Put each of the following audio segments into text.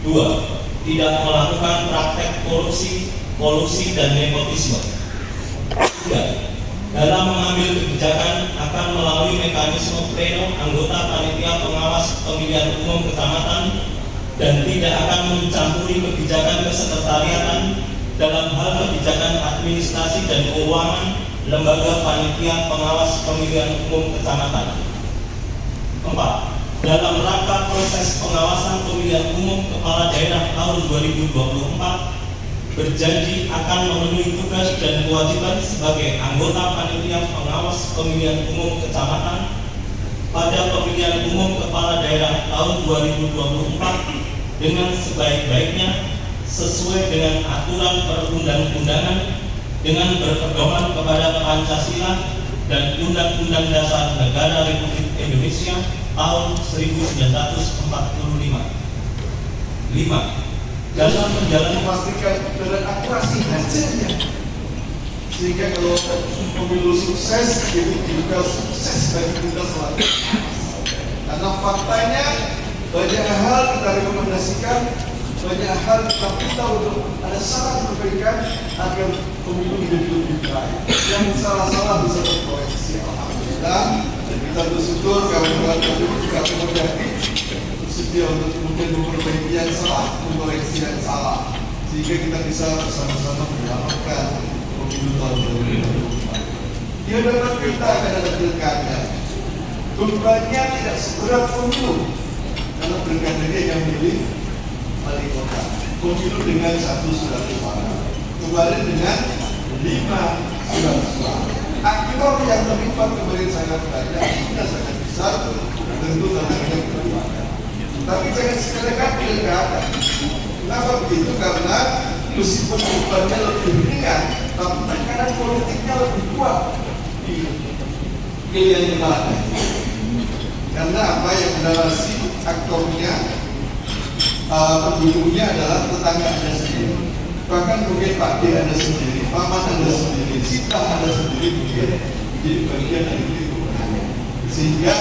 2. Tidak melakukan praktek korupsi, kolusi, dan nepotisme. 3. Dalam mengambil kebijakan akan melalui mekanisme pleno anggota panitia pengawas pemilihan umum kecamatan dan tidak akan mencampuri kebijakan kesekretariatan dalam hal kebijakan administrasi dan keuangan lembaga panitia pengawas pemilihan umum kecamatan. 4. Dalam rangka proses pengawasan pemilihan umum kepala daerah tahun 2024, berjanji akan memenuhi tugas dan kewajiban sebagai anggota panitia pengawas pemilihan umum kecamatan pada pemilihan umum kepala daerah tahun 2024 dengan sebaik-baiknya sesuai dengan aturan perundang-undangan dengan berpedoman kepada Pancasila dan Undang-Undang Dasar Negara Republik Indonesia tahun 1945. 5. Dalam menjalani memastikan dengan akurasi hasilnya, sehingga kalau pemilu sukses itu juga sukses bagi kita selalu. Karena faktanya banyak hal kita rekomendasikan, banyak hal kita minta untuk ada saran perbaikan agar pemilu menjadi lebih baik. Yang salah-salah bisa terkoreksi. Alhamdulillah, dan kita bersyukur kawan-kawan kami juga terjadi bersedia untuk kemudian memperbaiki yang salah, mengoreksi yang salah, sehingga kita bisa bersama-sama menyelamatkan pemilu tahun 2024. Di hadapan kita akan ada pilkada. Bebannya tidak seberat pemilu, karena pilkada dia yang milih wali kota. Pemilu dengan 1 surat suara, kemarin dengan 5 surat suara. Aktor yang terlibat kemarin sangat banyak, tidak sangat besar, tentu tantangannya berbeda. Tapi jangan sekalian pilkada. Kenapa begitu? Karena meskipun bebannya lebih ringan, tapi tekanan politiknya lebih kuat di pilihan pilkada. Karena apa yang mendalasi aktornya, pendukungnya adalah tetangga Anda sendiri. Bahkan mungkin Pak D Anda sendiri, paman Anda sendiri, sita Anda sendiri mungkin jadi bagian dari itu. Sehingga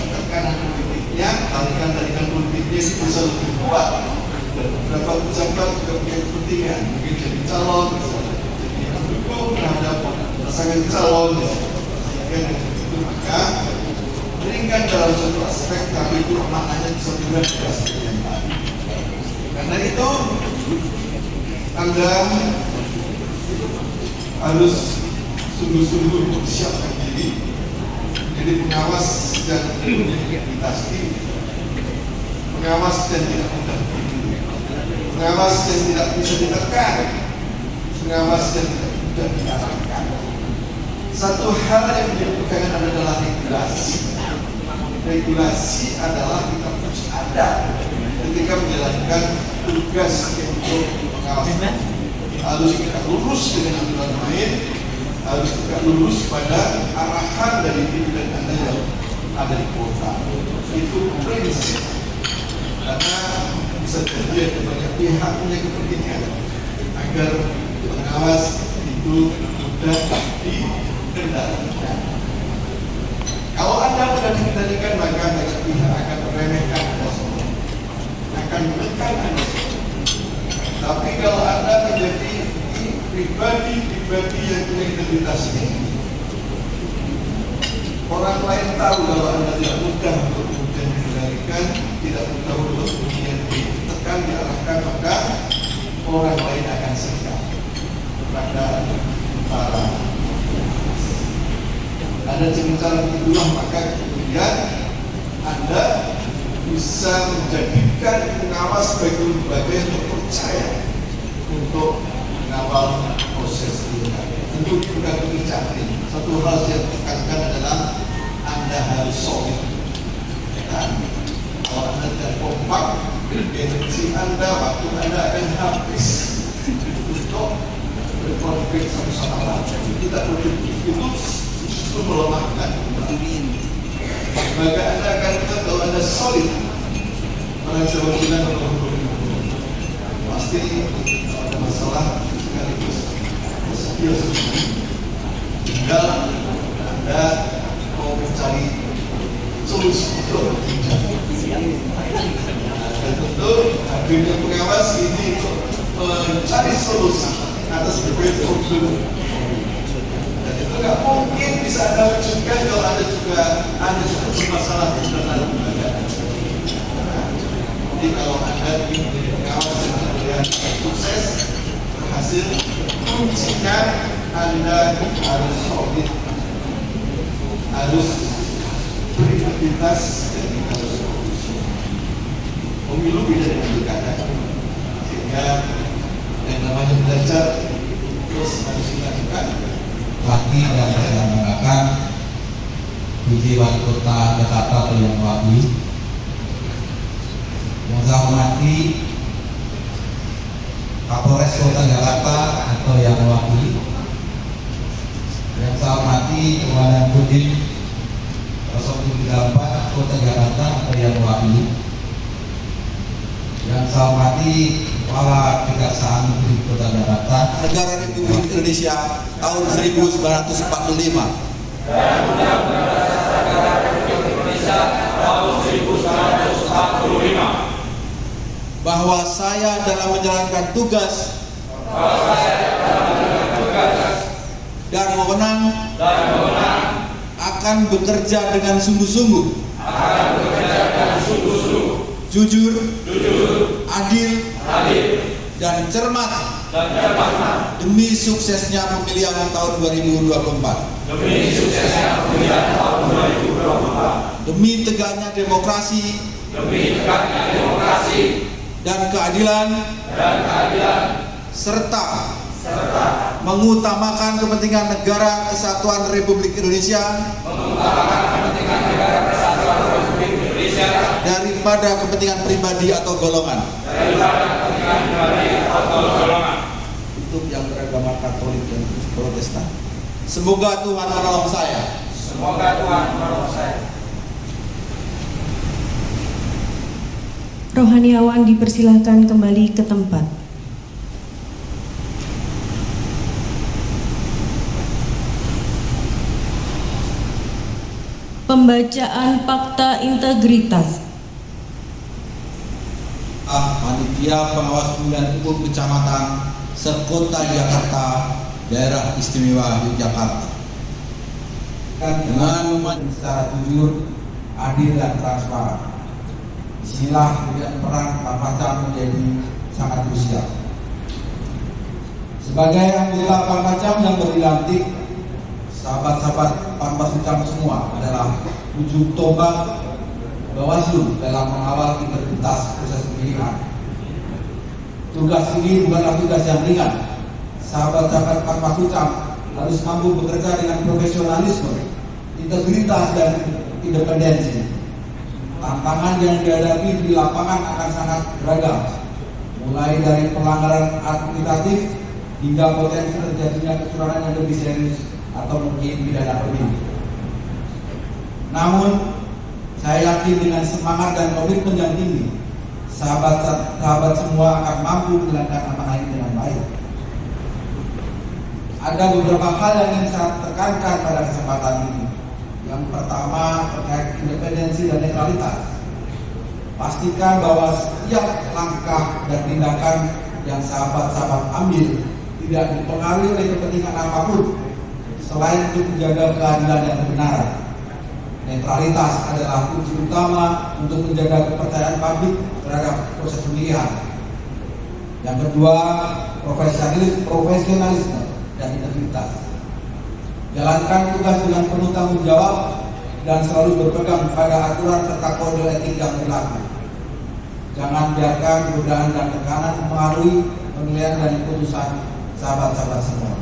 tekanan politiknya, tarikan politiknya itu bisa lebih kuat. Dan beberapa pejabat juga punya kepentingan, mungkin jadi calon, jadi pendukung terhadap pasangan calon. Sehingga dengan itu maka meningkat dalam satu aspek, tapi itu maknanya bisa berat di aspek yang lain. Karena itu Anda harus sungguh-sungguh mempersiapkan diri jadi pengawas dan integritas diri, pengawas dan tidak mudah diri, pengawas yang tidak bisa ditekan, pengawas yang tidak mudah diarahkan. Satu hal yang menjadi pegangan adalah regulasi. Regulasi adalah kita harus ada ketika menjalankan tugas untuk pengawasan. Harus kita lurus dengan aturan main, harus kita lurus pada arahan dari pimpinan Anda yang ada di kota. Itu prinsip. Karena bisa jadi ada banyak pihak punya kepentingan agar pengawas itu mudah dikendalikan. Kalau Anda mudah dikendalikan, maka banyak pihak akan meremehkan Anda semua, akan menekan Anda semua. Tapi kalau Anda menjadi pribadi yang punya integritas tinggi, orang lain tahu kalau Anda tidak mudah untuk kemudian dikendalikan, tidak mudah untuk kemudian ditekan, diarahkan, maka orang lain akan segan kepada para ada cara itulah, maka kemudian Anda bisa menjadikan pengawas sebagai lembaga yang terpercaya untuk mengawal proses pilkada. Tentu bukan pekerjaan ini. Satu hal yang ditekankan adalah Anda harus solid. Kalau Anda tidak kompak, energi Anda, waktu Anda akan habis untuk berkonflik satu sama lain. Tidak produktif. Itu melemahkan maka Anda akan lihat kalau Anda solid, orang Jawa bilang pasti ada masalah sekaligus serius. Tinggal Anda mau mencari solusi itu dan tentu Dewan Pengawas ini mencari solusi atas berbagai problem. Dan itu nggak mungkin bisa Anda wujudkan kalau ada juga masalah internal lembaga. Jadi kalau Anda ingin menjadi pengawas yang kemudian sukses, berhasil, kuncinya Anda harus solid, harus berintegritas, dan harus fokus. Pemilu beda dengan pilkada, sehingga yang namanya belajar terus harus dilakukan. Lagi dan saya mengatakan Puji Wali Kota Jakarta yang mewakili, yang saya hormati Kapolres Kota Jakarta atau yang mewakili, yang saya hormati Komandan Kodim 034 Kota Jakarta atau yang mewakili, yang saya hormati Kepala Kejaksaan Negeri Kota Jakarta, Negara Republik Indonesia tahun 1945. Bahwa saya dalam menjalankan tugas dan wewenang akan bekerja dengan sungguh-sungguh, jujur, adil, dan cermat demi suksesnya pemilihan tahun 2024. Demi tegaknya demokrasi dan keadilan, serta mengutamakan kepentingan negara kesatuan Republik Indonesia daripada kepentingan pribadi atau golongan. Untuk yang beragama Katolik dan Protestan. Semoga Tuhan menolong saya. Rohaniawan dipersilahkan kembali ke tempat. Pembacaan Fakta Integritas. Panitia Pengawas Pemilihan Umum Kecamatan Sekota Jakarta, Daerah Istimewa Yogyakarta, dengan memajukan secara jujur, adil dan transparan. Disinilah kemudian peran Pak Pacam menjadi sangat krusial. Sebagai anggota Pak Pacam yang dilantik, sahabat-sahabat Pak Pacam semua adalah ujung tombak Bawaslu dalam mengawal integritas proses pemilihan. Tugas ini bukanlah tugas yang ringan. Sahabat-sahabat Pak Pacam harus mampu bekerja dengan profesionalisme, integritas, dan independensi. Tantangan yang dihadapi di lapangan akan sangat beragam, mulai dari pelanggaran administratif hingga potensi terjadinya kecurangan yang lebih serius atau mungkin pidana pemilu. Namun, saya yakin dengan semangat dan komitmen yang tinggi, sahabat-sahabat semua akan mampu menjalankan amanah ini dengan baik. Ada beberapa hal yang ingin saya tekankan pada kesempatan ini. Yang pertama terkait independensi dan netralitas. Pastikan bahwa setiap langkah dan tindakan yang sahabat-sahabat ambil tidak dipengaruhi oleh kepentingan apapun selain untuk menjaga keadilan dan kebenaran. Netralitas adalah kunci utama untuk menjaga kepercayaan publik terhadap proses pemilihan. Yang kedua, profesionalisme dan integritas. Jalankan tugas dengan penuh tanggung jawab dan selalu berpegang pada aturan serta kode etik yang berlaku. Jangan biarkan godaan dan tekanan mempengaruhi penilaian dan keputusan sahabat-sahabat semua.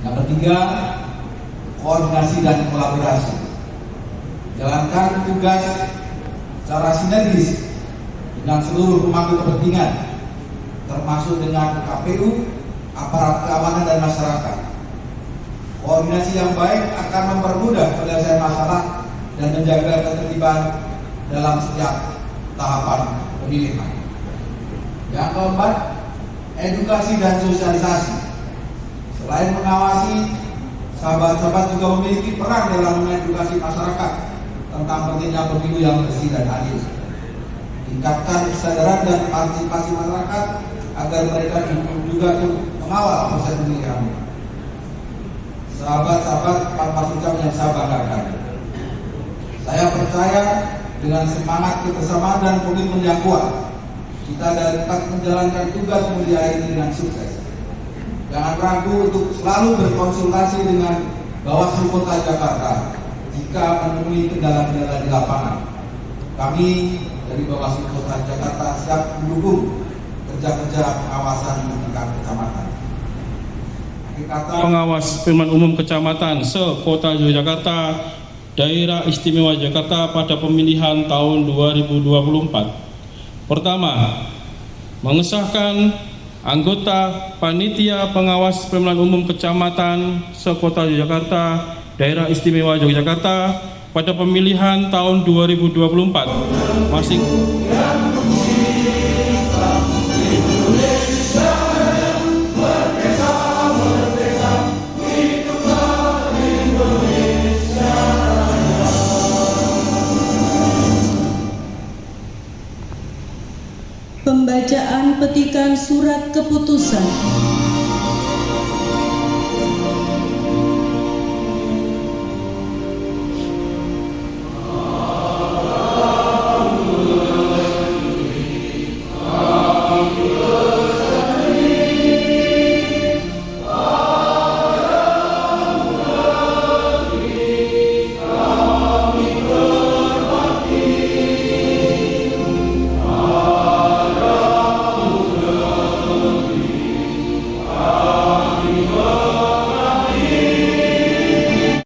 Yang ketiga, koordinasi dan kolaborasi. Jalankan tugas secara sinergis dengan seluruh pemangku kepentingan, termasuk dengan KPU, aparat keamanan, dan masyarakat. Koordinasi yang baik akan mempermudah penyelesaian masalah dan menjaga ketertiban dalam setiap tahapan pemilihan. Yang keempat, edukasi dan sosialisasi. Selain mengawasi, sahabat-sahabat juga memiliki peran dalam mengedukasi masyarakat tentang pentingnya pemilu yang bersih dan adil. tingkatkan kesadaran dan partisipasi masyarakat agar mereka juga ikut mengawal proses pemilihan. Sahabat-sahabat Pampasucam yang saya banggakan, saya percaya dengan semangat kebersamaan dan komitmen yang kuat, kita dapat menjalankan tugas mulia ini dengan sukses. Jangan ragu untuk selalu berkonsultasi dengan Bawaslu Kota Jakarta jika menemui kendala-kendala di lapangan. Kami dari Bawaslu Kota Jakarta siap mendukung kerja-kerja pengawasan di tingkat kecamatan. Pengawas Pemilihan Umum Kecamatan se-Kota Yogyakarta, Daerah Istimewa Jakarta pada pemilihan tahun 2024. Pertama, mengesahkan anggota Panitia Pengawas Pemilihan Umum Kecamatan se-Kota Yogyakarta, Daerah Istimewa Yogyakarta pada pemilihan tahun 2024 masing Pembacaan petikan surat keputusan